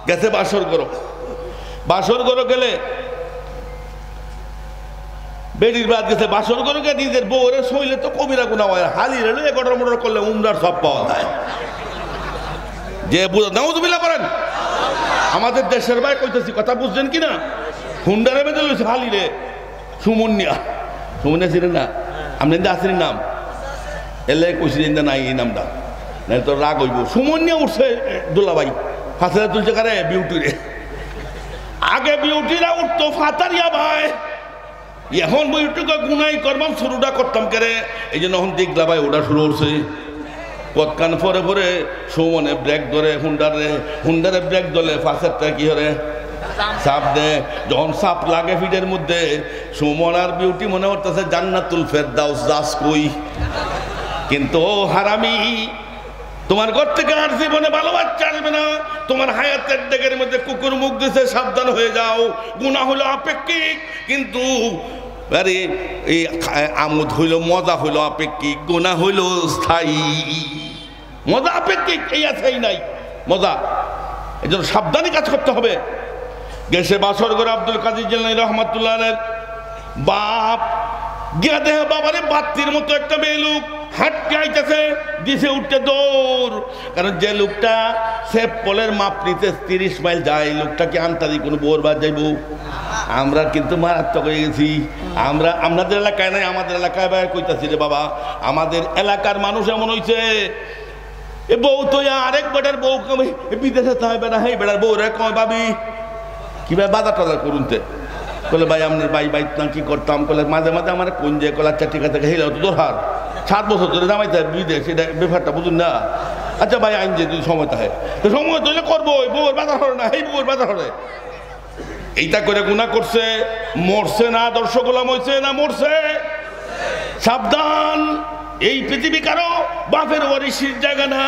গেছে বাসর করো। বাসর করো গেলে বেডির বাদ গেছে বাসর করো গে, নিজের বউরে শৈলে তো কবিরা গুণা হয়, হালি রেলে গটর মোটর করলে উমরার সব পাওয়া যায়। যে নাউযুবিল্লাহ করেন। আমাদের দেশের ভাই কইতেছি, কথা বুঝছেন কিনা? হুন্ডারে বেঁধে লইছে হালি রে সুমনিয়া। সুমনিয়া ছিলেন না? আপনি আসেন নাম এলে কইছিলেন না নাই এই নামটা, না তো রাগ হইব। সুমনিয়া উঠছে দুলাভাই, ফাঁসে তুলছে কারে বিউটি রে। আগে বিউটিরা উঠতো ফাতারিয়া ভাই, এখন বিউটিকে গুনাই করবাম শুরুটা করতাম কেরে, এই জন্য এখন দেখলা ভাই ওটা শুরু করছে। কতকান পরে পরে সুমনে ব্রেক ধরে হুন্ডারে ব্রেক ধরে ফাঁসেরটা কি হরে চাপ দে। যখন চাপ লাগে ফিটের মধ্যে, সুমন আর বিউটি মনে করতেছে জান্নাতুল ফেরদাউস যাস কই। কিন্তু ও হারামি, তোমার ঘর থেকে আর জীবনে ভালো বাচ্চা আসবে না। তোমার হায়াতের ডেকের মধ্যে কুকুর মুখ দিছে, সাবধান হয়ে যাও। গুনাহ হলো আপেক্ষিক, কিন্তু আরে এই আমোদ হইল, মজা হইল আপেক্ষিক, গুনাহ হইল স্থায়ী। মজা আপেক্ষিক, এই আছে এই নাই মজা। এই জন্য সাবধানে কাজ করতে হবে। গেছে বাসর করে আব্দুল কাদের জিলানী রহমাতুল্লাহ আলাইহির বাপ গিয়া দেহ বাবারে বাত্তির মতো একটা মেয়ে লোক হাঁটতে আইতেছে, দিছে উঠতে দৌড়। কারণ যে লোকটা সেফ পলের মাপ নিতে 30 মাইল যায়, লোকটা কি আন্তারি কোনো বোর বাদ যাইব? আমরা কিন্তু মারাত্মক হয়ে গেছি। আমরা আমাদের এলাকায় নাই, আমাদের এলাকায় বাইরে কইতাছি রে বাবা, আমাদের এলাকার মানুষ এমন হইছে, এ বউ তো আরেক বেটার বউ বিদেশে থাকবে না, এই বেটার বউ রে কয় ভাবি কিভাবে বাজার টাজার করুনতে বলে ভাই আপনার ভাই না কি করতাম, বলে মাঝে মাঝে আমার কোন যে কলা চারটিকা থেকে হেলে তো দরকার 7 বছর ধরে জামাইতে বিদেশ, এটা ব্যাপারটা বুঝুন না। আচ্ছা ভাই আইন যে যদি সময় থাকে তো সময় তৈলে করবো, বউর বাজার হরে না, এই বউর বাজার হরে। এইটা করে গুনাহ করছে, মরছে না, আদর্শ গোলাম হয়েছে না মরছে। সাবধান, এই পৃথিবী কারো বাপের ওয়ারিসের জায়গা না।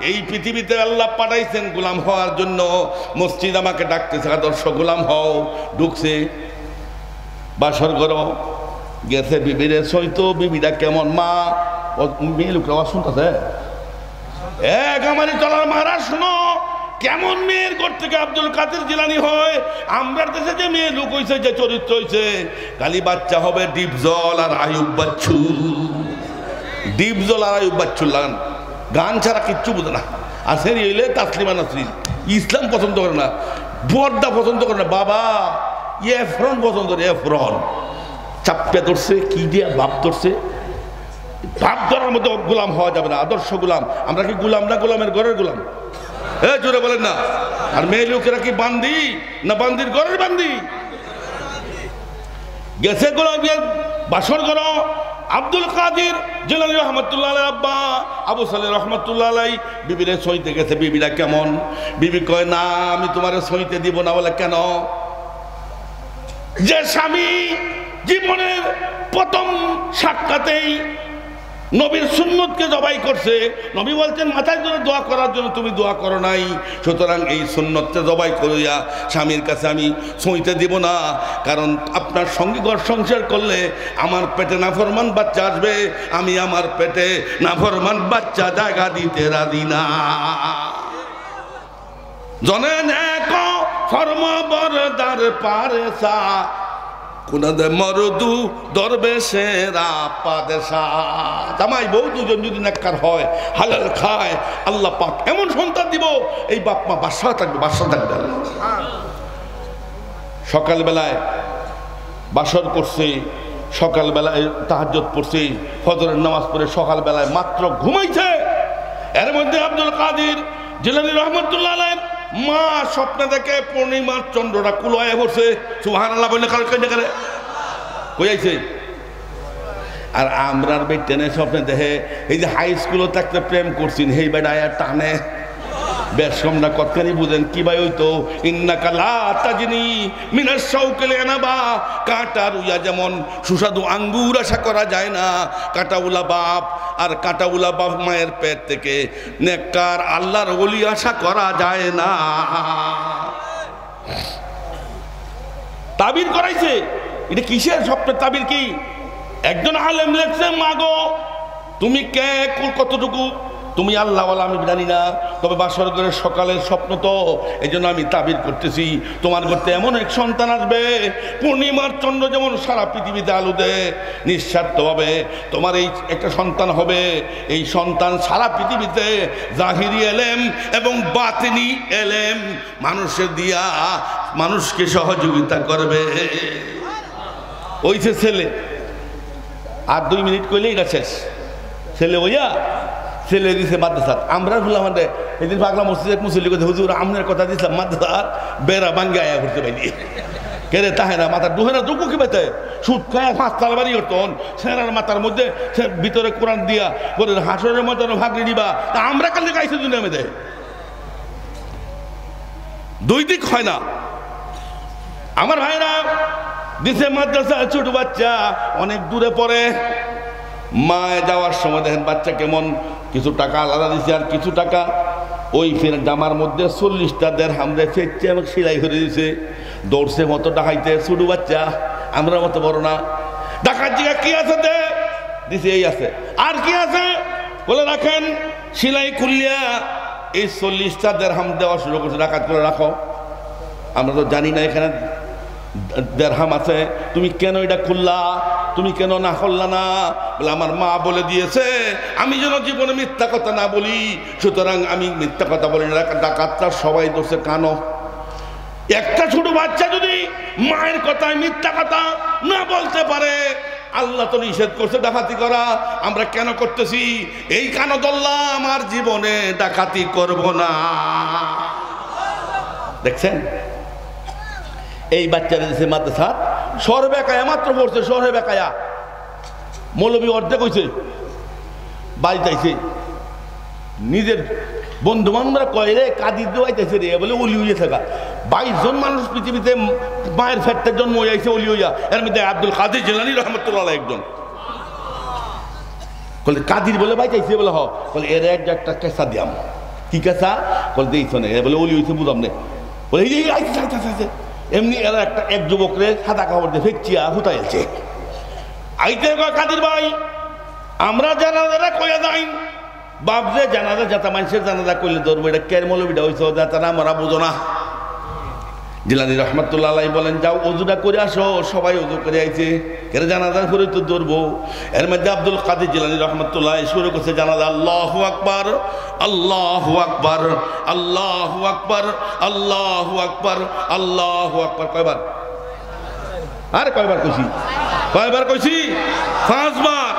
এই পৃথিবীতে আল্লাহ পাঠাইছেন গোলাম হওয়ার জন্য। মসজিদ আমাকে ডাকতেছে আদর্শ গোলাম হও, ঢুকছে বাসর করো, গেছে বিবিরে সইতো, বিবিটা কেমন মা মেয়ে লোকরা শুনতেছে এক আমারই চলার মারা শুনো কেমন মেয়ের ঘর থেকে আব্দুল কাদের জিলানী হয়। আমরা দেশে যে মেয়ে লোক হয়েছে, যে চরিত্র হয়েছে, খালি বাচ্চা হবে ডিপজল আর আয়ুব বাচ্চু, ডিপজল আর আয়ুব বাচ্চুর লাগান, গান ছাড়া কিচ্ছু বুঝে না। আর সে এলে তাসলিমা নাসরিন, ইসলাম পছন্দ করে না, বর্দা পছন্দ করে না, বাবা এফরন পছন্দ করে, এফরন চাপ্পে ধরছে, কি দিয়ে ভাব ধরছে। ভাব ধরার মধ্যে গোলাম হওয়া যাবে না, আদর্শ গোলাম। আমরা কি গোলাম না গোলামের ঘরের গোলাম? জোরে বলেন না। আর মেয়ে লোকেরা কি বান্দি না বান্দির ঘরের বান্দি? গেছে গোলাম বাসর করো আব্দুল কাদের জিলানী রহমাতুল্লাহ আলাইহি আব্বা আবু সালেহ রহমাতুল্লাহ আলাইহি বিবিরে সইতে গেছে। বিবিরা কেমন? বিবি কয় না আমি তোমারে সইতে দিব না। বলে কেন? যে স্বামী জীবনের প্রথম সাক্ষাতেই নবীর সুন্নতকে জবাই করছে, নবী বলছেন মাথায় জন্য দোয়া করার জন্য তুমি দোয়া করো নাই, সুতরাং এই সুন্নতকে জবাই করিয়া স্বামীর কাছে আমি সইতে দিব না। কারণ আপনার সঙ্গে ঘর সংসার করলে আমার পেটে নাফরমান বাচ্চা আসবে, আমি আমার পেটে নাফরমান বাচ্চা জায়গা দিতে রাজি না। জনেন এক ফরমাবরদার পারেসা কোনাদে মরদু দরবেশেরা পাদেশা। জামাই বউ দুজন যদি নেককার হয়, হালাল খায়, আল্লাহ পাক এমন সন্তান দিব, এই বাপ মা বাদশা থাকবে, বাদশা থাকবে। সকালবেলায় বাসর করছে, সকালবেলায় তাহাজ্জুদ পড়ছে, ফজরের নামাজ পড়ে সকালবেলায় মাত্র ঘুমাইছে। এর মধ্যে আব্দুল কাদের জিলানী রহমাতুল্লাহ আলাইহির মা স্বপ্নে দেখে পূর্ণিমার চন্দ্রটা কুলায় বসে। সুবহানাল্লাহ বলে কার করে কই আইছে। আর আমরার বেটেনে স্বপ্নে দেখে এই যে হাই স্কুলে থাকতে প্রেম করছেন, সেই বেটা আয়া টানে বেশ কমটা কতখানি বুঝেন কি ভাই হইতো। ইন্নাকা লা তাজনি মিনাশ শাউকিল আনাবা, কাঁটা রুইয়া যেমন সুস্বাদু আঙ্গুর আশা করা যায় না, কাঁটাউলা বাপ আর কাঁটাউলা বাপ মায়ের পেট থেকে নেককার আল্লাহর ওলি আশা করা যায় না। তাবির করাইছে, এটা কিসের স্বপ্নের তাবির? কি একজন আলেম লেখছে, মাগো তুমি কে, কতটুকু তুমি আল্লাহওয়ালা আমি জানি না, তবে বাসর ঘরের সকালের স্বপ্ন তো, এই জন্য আমি তাবির করতেছি তোমার ঘরতে এমন এক সন্তান আসবে, পূর্ণিমার চন্দ্র যেমন সারা পৃথিবীতে আলো দেয়, নিঃস্বার্থভাবে তোমার এই একটা সন্তান হবে। এই সন্তান সারা পৃথিবীতে জাহিরি এলেম এবং বাতিনি এলেম মানুষের দিয়া মানুষকে সহযোগিতা করবে। ওইছে ছেলে, আর 2 মিনিট করলেই এটা শেষ। ছেলে ওইয়া ছেলে দিছে মাদ্রাসাত। আমরা বললাম আমাদের এদিন পাগলা মসজিদ মুসল্লি কথা, হুজুর আমনের কথা দিছিলাম মাদ্রাসার বেড়া ভাঙ্গে আয়া ঘুরতে পাইনি কেরে তাহে না মাথার দুহেরা দুকু কি পেতে সুদ খায় 5 তাল বাড়ি করতন সেনার মাথার মধ্যে ভিতরে কোরআন দিয়া বলে হাসরের মধ্যে ভাগড়ি দিবা, তা আমরা কালে গাইছে দুনিয়া দেয়। 2 দিক হয় না আমার ভাইরা। দিছে মাদ্রাসা, ছোট বাচ্চা অনেক দূরে পড়ে। মা যাওয়ার সময় দেখেন বাচ্চা কেমন, কিছু টাকা আলাদা দিছে আর কিছু টাকা ওই ফের জামার মধ্যে 40টা দেড়হাম ফেটছে এবং সেলাই করে দিছে। দৌড়ছে মতো ডাকাইতে, ছোট বাচ্চা আমরা মতো বড় না। ডাকার জায়গা কি আছে দিছে, এই আছে আর কি আছে বলে রাখেন। সেলাই খুলিয়া এই 40টা দেড়হাম দেওয়া শুরু করছে, ডাকাত করে রাখো। আমরা তো জানি না এখানে দেড়হাম আছে, তুমি কেন এটা খুললা, তুমি কেন না করলা না? বলে আমার মা বলে দিয়েছে আমি যেন জীবনে মিথ্যা কথা না বলি, সুতরাং আমি মিথ্যা কথা বলি না। ডাকাতটা সবাই দোষে কানো। একটা ছোট বাচ্চা যদি মায়ের কথায় মিথ্যা কথা না বলতে পারে, আল্লাহ তো নিষেধ করছে ডাকাতি করা, আমরা কেন করতেছি? এই কানো দল্লা আমার জীবনে ডাকাতি করব না। দেখছেন এই বাচ্চারা দিয়েছে মাদ্রাসা, শহরে বেকায়া মাত্র পড়ছে, শহরে বেকায়া মৌলবী অর্ধেক হয়েছে, বাড়িতে আইছে নিজের বন্ধু বান্ধবরা কয় রে কাদির দেওয়াইতেছে রে বলে অলি হইয়া থাকা। 22 জন মানুষ পৃথিবীতে মায়ের ফ্যাটটার জন্ম হয়ে যাইছে অলি হইয়া। এর মধ্যে আব্দুল কাদের জিলানী রহমতুল্লাহ একজন। বলে কাদির বলে বাইচাইছে বলে হ, বলে এর একটা কেঁচা দিয়াম। কি কেঁচা বলে দিয়েছ না, বলে অলি হয়েছে বুঝাম না, বলে এই আইছে। এমনি এরা এক যুবকরে সাদা কাপড় দিয়ে ফেকচিয়া হুতাইছে। আইতে কাদির ভাই আমরা জানাজারা কইয়া যাই, বাপরে জানাজা যাতা মানুষের জানাজা করলে ধরবো, এটা কের মৌলবিটা হয়েছে যাতারা আমরা বুঝো না। জিলানী রহমতুল্লাহ বলেন যাও অজুটা করে আসো, সবাই অজু করে আইছে, কেন জানাজার করে তো ধরবো। এর মধ্যে আব্দুল কাদের জিলানী রহমতুল্লাহ শুরু করছে জানাজা, আল্লাহু আকবার আল্লাহু আকবার আল্লাহু আকবার আল্লাহু আকবার আল্লাহু আকবার। কয়বার? আরে কয়বার কইছি? কয়বার কইছি? 5 বার।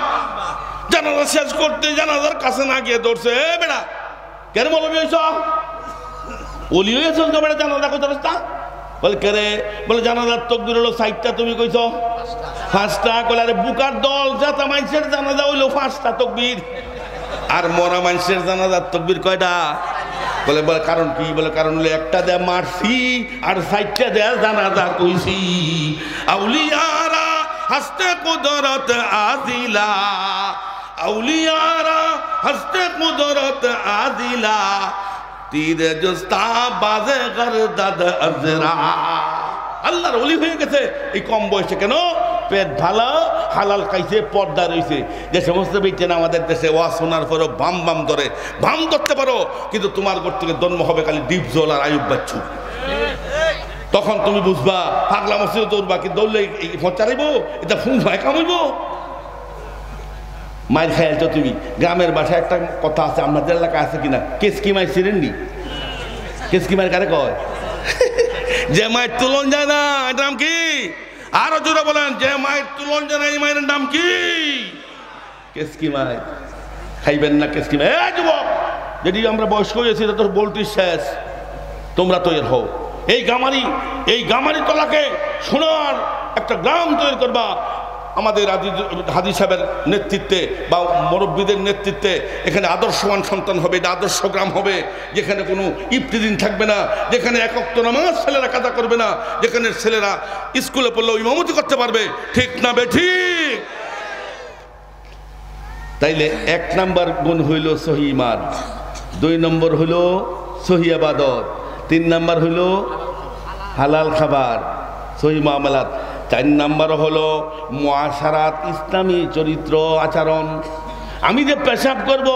জানাজা শেষ করতে জানাজার কাছে না গিয়ে ধরছে, এ বেটা কেন মৌলবি হইছ, ওলি হয়েছ বেটা জানাজা কইতে রাস্তা? বলে কেরে? বলে জানাজার তকবীর হলো 60টা, তুমি কইছ 5টা। কলে আরে বুকার দল, যাতা মানুষের জানাজা হইলো 5টা তকবীর, আর মরা মানুষের জানাজার তকবীর কয়টা? বলে বলে কারণ কি? বলে কারণ হলো একটা দেয়া মারছি আর 60টা দেয়া জানাজা কইছি। আউলিয়ারা হস্তে কুদরত আদিলা, আউলিয়ারা হস্তে কুদরত আদিলা, তীরে জস্তা বাজে গরদাদ আজরা। আল্লাহর ওলি হয়ে গেছে এই কম বয়সে। কেন? পেট ভালো, হালাল খাইছে, পর্দা রয়েছে। যে সমস্ত বেটেন আমাদের দেশে ওয়াজ শোনার পরও বাম বাম ধরে, বাম ধরতে পারো, কিন্তু তোমার ঘর থেকে জন্ম হবে খালি ডিপজল আর আয়ুব বাচ্চু। তখন তুমি বুঝবা পাগলা মসজিদে দৌড়বা, কি দৌড়লে ফচারিব, এটা ফুঁ ভাই কামাইব। মায়ের খেয়ালছো তুমি? গ্রামের বাসায় একটা কথা আছে, আমাদের এলাকায় আছে কিনা, কেসকি মায়ের চিনেননি? কেসকি মায়ের কারে কয়? যে মায়ের তুলন যায় না, এটার নাম কি? আরো জোরে বলেন, যে মায়ের তুলন যায় না এই মায়ের নাম কি? কেসকি মায়ের। খাইবেন না কেসকি মায়ের? এই যুবক, যদি আমরা বয়স্ক হয়েছি তো বলতে শেষ, তোমরা তৈরি হও। এই গামারি তলাকে সোনার একটা গ্রাম তৈরি করবা। আমাদের হাদি সাহেবের নেতৃত্বে বা মুরব্বীদের নেতৃত্বে এখানে আদর্শবান সন্তান হবে, এটা আদর্শ গ্রাম হবে, যেখানে কোনো ইফতিদিন থাকবে না, যেখানে এক ওয়াক্ত নামাজ ছেলেরা কাজা করবে না, যেখানে ছেলেরা স্কুলে পড়লেও ইমামতি করতে পারবে। ঠিক না বেঠিক? তাইলে 1 নাম্বার গুণ হইল সহি ঈমান, 2 নম্বর হইল সহি ইবাদত, 3 নাম্বার হইল হালাল খাবার, সহি মুআমালাত, 4 নাম্বার হলো মুআশারাত, ইসলামী চরিত্র আচরণ, আমি যে পেশাব করবো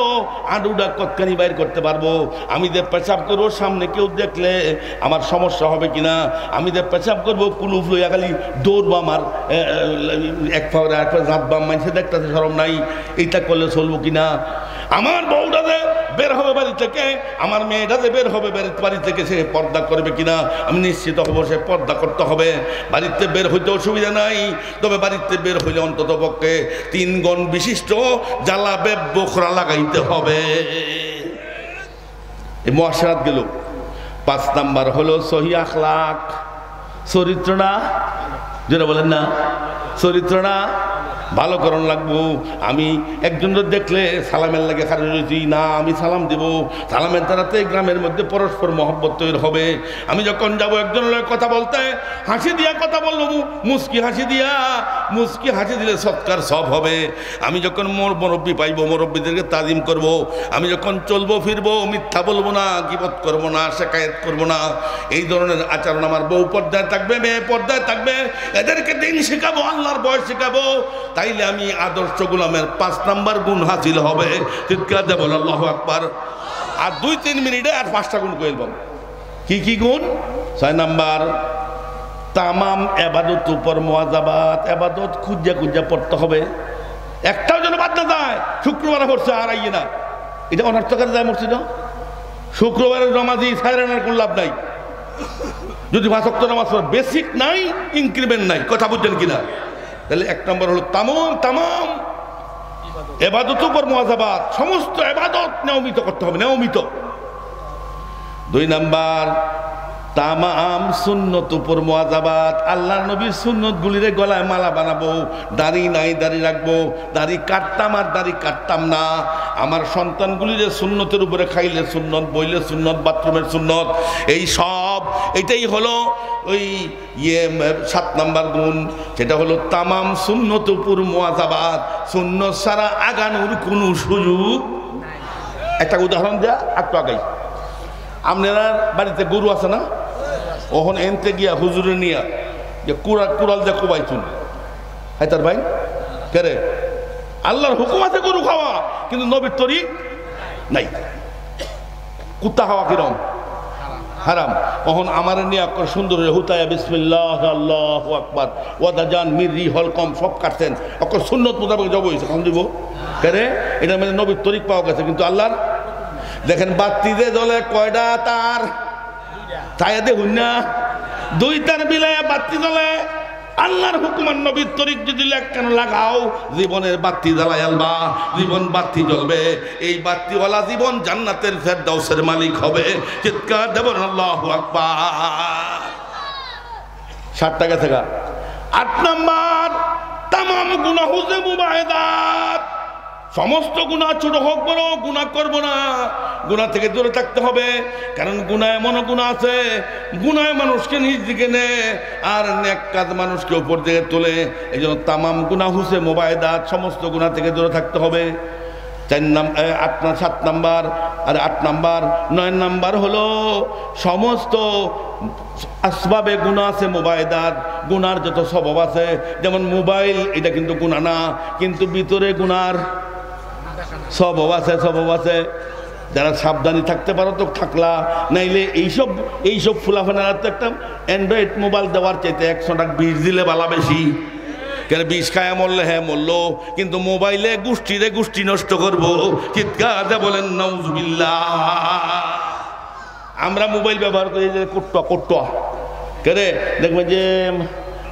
আডুডা কতখানি বাইর করতে পারবো, আমি যে পেশাব করবো সামনে কেউ দেখলে আমার সমস্যা হবে কিনা, আমি যে পেশাব করবো কুলুফ লইয়া খালি দৌড়বো, আমার এক পাওয়ারে এক পাওয়া জাতবাম মানছে দেখতেছে শরম নাই, এইটা করলে চলবো কিনা, আমার বউটা যে বের হবে বাড়ি থেকে, আমার মেয়েটা যে বের হবে বাড়ি থেকে, সে পর্দা করবে কিনা আমি নিশ্চিত হবো, সে পর্দা করতে হবে। বাড়িতে বের হইতে অসুবিধা নাই, তবে বাড়িতে বের হইলে অন্তত পক্ষে 3 গণ বিশিষ্ট জালাবে বোখরা লাগাইতে হবে। এই মুআশারাত গেল। 5 নাম্বার হলো সহি আখলাক, চরিত্র না, যেটা বলেন না চরিত্র না ভালো করণ লাগবো। আমি একজনের দেখলে সালামের লাগে খারাপ হয়েছি না, আমি সালাম দেব, সালামের দ্বারাতে গ্রামের মধ্যে পরস্পর মহব্বত তৈরি হবে। আমি যখন যাবো একজনের কথা বলতে, হাসি দিয়া কথা বলবো, মুস্কি হাসি দিয়া, মুস্কি হাসি দিলে সৎকার সব হবে। আমি যখন মুরব্বী পাইবো, মুরব্বীদেরকে তাজিম করব। আমি যখন চলবো ফিরবো মিথ্যা বলবো না, গীবত করবো না, শেকায়েত করবো না। এই ধরনের আচরণ আমার বউ পর্দায় থাকবে, মেয়ে পর্দায় থাকবে, এদেরকে দিন শেখাবো, আল্লাহর ভয় শেখাবো। তাইলে আমি আদর্শ গোলামের 5 নাম্বার গুণ হাসিল হবে। চিৎকার দিয়ে বলো আল্লাহু আকবার। আর 2-3 মিনিটে আর 5টা গুণ কইল বল। কি কি গুণ? 6 নাম্বার, তামাম এবাদত উপর মুআযাবাত, এবাদত খুঁজা খুঁজা পড়তে হবে, একটাও যেন বাদ না যায়। শুক্রবার পড়ছে আর আইয়ে না, এটা অনর্থকার যায় মসজিদ। শুক্রবারের নামাজি সাইরানার কোন লাভ নাই, যদি 5 ওয়াক্ত নামাজ পড়ে বেসিক নাই, ইনক্রিমেন্ট নাই। কথা বুঝছেন কিনা? তাহলে 1 নম্বর হলো তামাম এবাদত উপর মুআযাবাত, সমস্ত এবাদত নিয়মিত করতে হবে, নিয়মিত। 2 নাম্বার, তামাম সুন্নত উপর মুআযাবাত, আল্লাহর নবীর সুন্নত গুলিরে গলায় মালা বানাবো। দাড়ি নাই, দাড়ি রাখবো, দাড়ি কাটতাম আর দাড়ি কাটতাম না। আমার সন্তানগুলিরে সুন্নতের উপরে খাইলে সুন্নত, বইলে সুন্নত, বাথরুমের সুন্নত, এই সব, এটাই হলো ওই 7 নাম্বার গুণ। সেটা হলো তামাম সুন্নত উপর মুআযাবাত, সুন্নত ছাড়া আগানোর কোনো সুযোগ। একটা উদাহরণ দেয়া একটু আগাই, আপনারা বাড়িতে গরু আছে না, ওখানে এনতে গিয়া হুজুরে নিয়া যে কুড়াল দিয়ে কোবাইছুন, হাই তার ভাই কেরে আল্লাহর হুকুম আছে গরু খাওয়া, কিন্তু নবীর তরিক নাই। কুত্তা খাওয়া কিরম হারাম। ওহন আমার নিয়ে সুন্দর হুতায়া বিসমিল্লাহ আল্লাহু আকবার ওয়াদা জান মিরি হল কম সব কাটছেন, অকর সুন্নত মোতাবেক জব হয়েছে, কম দিব কেরে, এটা মানে নবীর তরিক পাওয়া গেছে। কিন্তু আল্লাহর দেখেন বাতি যে জ্বলে কয়টা তার, তাই দেখুন না 2 তার বিলায়া বাতি জ্বলে। আল্লাহর হুকুম আর নবীর তরিক যদি কেন লাগাও, জীবনের বাতি জ্বালাই আলবা, জীবন বাতি জ্বলবে। এই বাতিওয়ালা জীবন জান্নাতের ফেরদাউসের মালিক হবে। চিৎকার দেবেন আল্লাহু আকবার। 7টা গেছে গা। 8 নাম্বার, তামাম গুনাহ যে মুবাহিদাত, সমস্ত গুনাহ ছোট হোক বড় গুনাহ করবো না, গুনাহ থেকে দূরে থাকতে হবে। কারণ গুনাহ এমন গুনাহ আছে, গুনাহ মানুষকে নিজ দিকে নেয় আর নেক কাজ মানুষকে উপর দিকে তোলে। এই জন্য তামাম গুনাহ হুসে মুবাহিদাত, সমস্ত গুনাহ থেকে দূরে থাকতে হবে। 7 নাম্বার আর 8 নাম্বার। 9 নাম্বার হলো সমস্ত আসবাবে গুনাহ আছে মুবাহিদাত, গুনার যত স্বভাব আছে, যেমন মোবাইল, এটা কিন্তু গুনাহ না, কিন্তু ভিতরে গুনার স্বভাব আছে। যারা সাবধানী থাকতে পারো তো থাকলা, নাইলে এইসব ফুলাফানারা তো একটা অ্যান্ড্রয়েড মোবাইল দেওয়ার চাইতে 100 টাকা 20 দিলে বালা বেশি। কেন 20 খায়া মরলে হ্যাঁ মরলো, কিন্তু মোবাইলে গোষ্ঠী নষ্ট করবো। চিৎকার দিয়ে বলেন নাউজুবিল্লাহ। আমরা মোবাইল ব্যবহার করি যে কোট্টা কেরে দেখবেন যে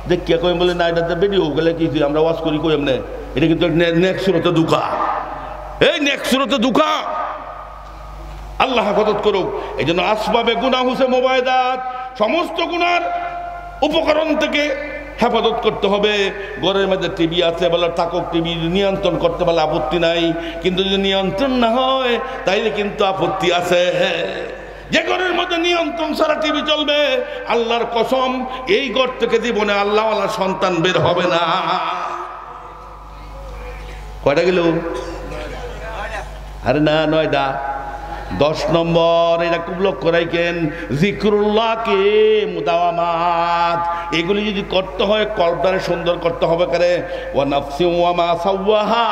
দেখিয়া কই বলে না, এটা ভিডিও গেলে কি আমরা ওয়াজ করি কই এমনি, এটা কিন্তু নেক্সট সুরতে দুঃখা, এই নেক্সট সুরতে দুঃখা। আল্লাহ হেফাজত করুক। এই জন্য আসবাবে গুনাহ হুসে মুবাহিদাত, সমস্ত গুনার উপকরণ থেকে হেফাজত করতে হবে। ঘরের মধ্যে টিভি আছে বলে থাকুক, টিভি নিয়ন্ত্রণ করতে পারলে আপত্তি নাই, কিন্তু যদি নিয়ন্ত্রণ না হয় তাইলে কিন্তু আপত্তি আছে। যে ঘরের মধ্যে নিয়ন্ত্রণ ছাড়া টিভি চলবে, আল্লাহর কসম এই ঘর থেকে জীবনে আল্লাহওয়ালা সন্তান বের হবে না। কয়টা গেল? আরে না 9টা। 10 নম্বর, এটা খুব লক্ষ্য রাখেন, জিক্রুল্লাহকে মুদাওয়ামাত, এগুলি যদি করতে হয় কল্পটারে সুন্দর করতে হবে করে। ওয়া নাফসি ওয়া মা সাওয়াহা,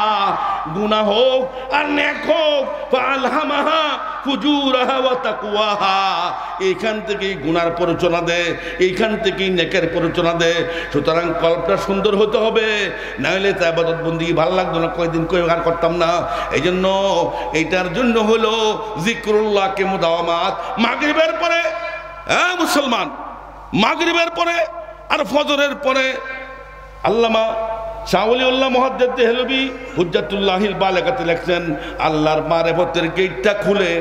গুনাহ হোক আর নেক হোক, ফাআলহামাহা ফুজুরাহা ওয়া তাকওয়াহা, এইখান থেকেই গুনার পরিচনা দেয়, এইখান থেকেই নেকের পরিচনা দেয়। সুতরাং কল্পটা সুন্দর হতে হবে, নাহলে তা ইবাদত বন্দেগী ভালো লাগতো না, কয়েকদিন কই আর করতাম না। এই জন্য এইটার জন্য হলো জিক্রুল্লাহকে মুদাওয়ামাত। মাগরিবের পরে, হ্যাঁ মুসলমান, মাগরিবের পরে আর ফজরের পরে আল্লামা শাহ ওলিউল্লাহ মুহাদ্দিস দেহলভী হুজ্জাতুল্লাহিল বালিগাতে লিখছেন, আল্লাহর মারিফতের গেটটা খুলে,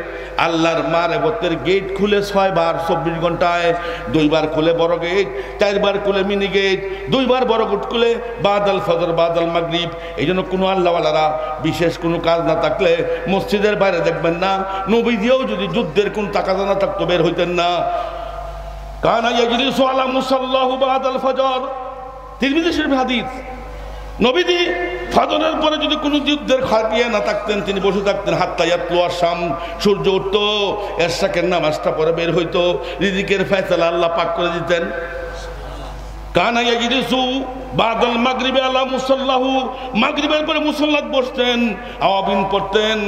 আল্লাহর মারিফতের গেট খুলে 6 বার 24 ঘন্টায়, 2 বার খুলে বড় গেট, 4 বার খুলে মিনি গেট, 2 বার বড় গেট খুলে বাদাল ফজর বাদাল মাগরিব। এই জন্য কোনো আল্লাহওয়ালারা বিশেষ কোনো কাজ না থাকলে মসজিদের বাইরে দেখবেন না, নবীজিও যদি যুদ্ধের কোন তাকাদা না থাকতো বের হইতেন না। কানা ইয়াজলিসু আলা মুসাল্লাহু বাদাল ফজর, তিরমিজি শরীফ হাদিস। নবীজি ফজরের পরে যদি কোনো যুদ্ধের খাটিয়ে না থাকতেন, তিনি বসে থাকতেন হাত্তা ইয়াতলু আশ-শাম, সূর্য উঠতো, এশরাকের নামাজটা পরে বের হইতো, রিজিকের ফয়সালা আল্লাহ পাক করে দিতেন। কানা ইয়াজলিসু বাদাল মাগরিবি আলা মুসাল্লাহু, মাগরিবের পরে মুসাল্লাত বসতেন, আওয়াবিন পড়তেন,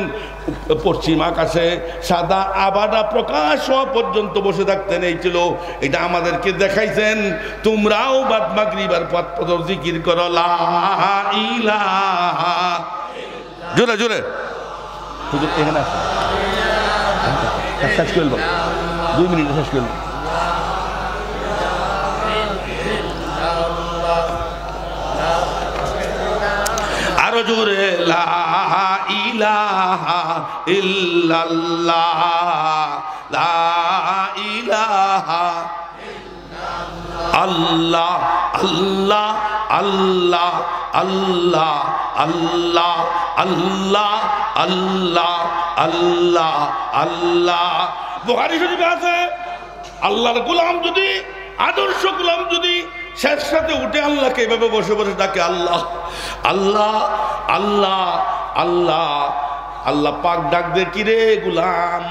পশ্চিম আকাশে সাদা আবাদা প্রকাশ হওয়া পর্যন্ত বসে থাকতেন। এই ছিল, এটা আমাদেরকে দেখাইছেন, তোমরাও বাদ মাগরিব আর ফজর জিকির করো লা ইলাহা। জোরে জোরে হুজুর এখানে আসেন, শেষ করব, 2 মিনিটে শেষ করব। আরো জোরে লা ইলাহা ইল্লাল্লাহ, লা ইলাহা আল্লাহ আল্লাহ আল্লাহ আল্লাহ আল্লাহ আল্লাহ আল্লাহ আল্লাহ আল্লাহ। বুখারী শরীফে আছে, আল্লাহর গোলাম যদি, আদর্শ গোলাম যদি শেষ সাথে উঠে আল্লাহকে এভাবে বসে বসে ডাকে আল্লাহ আল্লাহ আল্লাহ আল্লাহ, আল্লাহ পাক ডাক দে, কিরে গুলাম,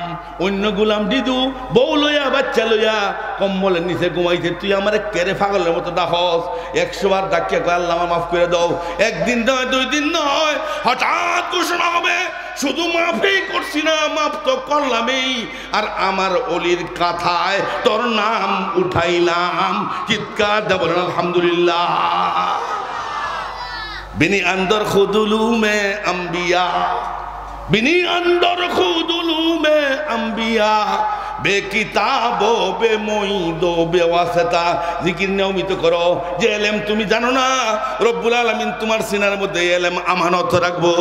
অন্য গুলাম দিদু বউ লইয়া বাচ্চা লইয়া কম্বলের নিচে ঘুমাইছে, তুই আমার কেড়ে পাগলের মতো ডাকস। 100 বার ডাকিয়া কয় আল্লাহ আমার মাফ করে দাও। 1 দিন নয়, 2 দিন নয়, হঠাৎ ঘোষণা হবে, শুধু মাফই করছি না, মাফ তো করলামই, আর আমার অলির কথায় তোর নাম উঠাইলাম। চিৎকার দেব আলহামদুলিল্লাহ। বিনি আন্দর খুদুলু মে আম্বিয়া, বিনি আন্দর খুদুলু মে আম্বিয়া, বে কিতাবো বে মঈদো বে ওয়াসিতা। জিকির নিয়মিত করো, যে এলেম তুমি জানো না, রব্বুল আলামিন তোমার সিনার মধ্যে এলেম আমানত রাখবো।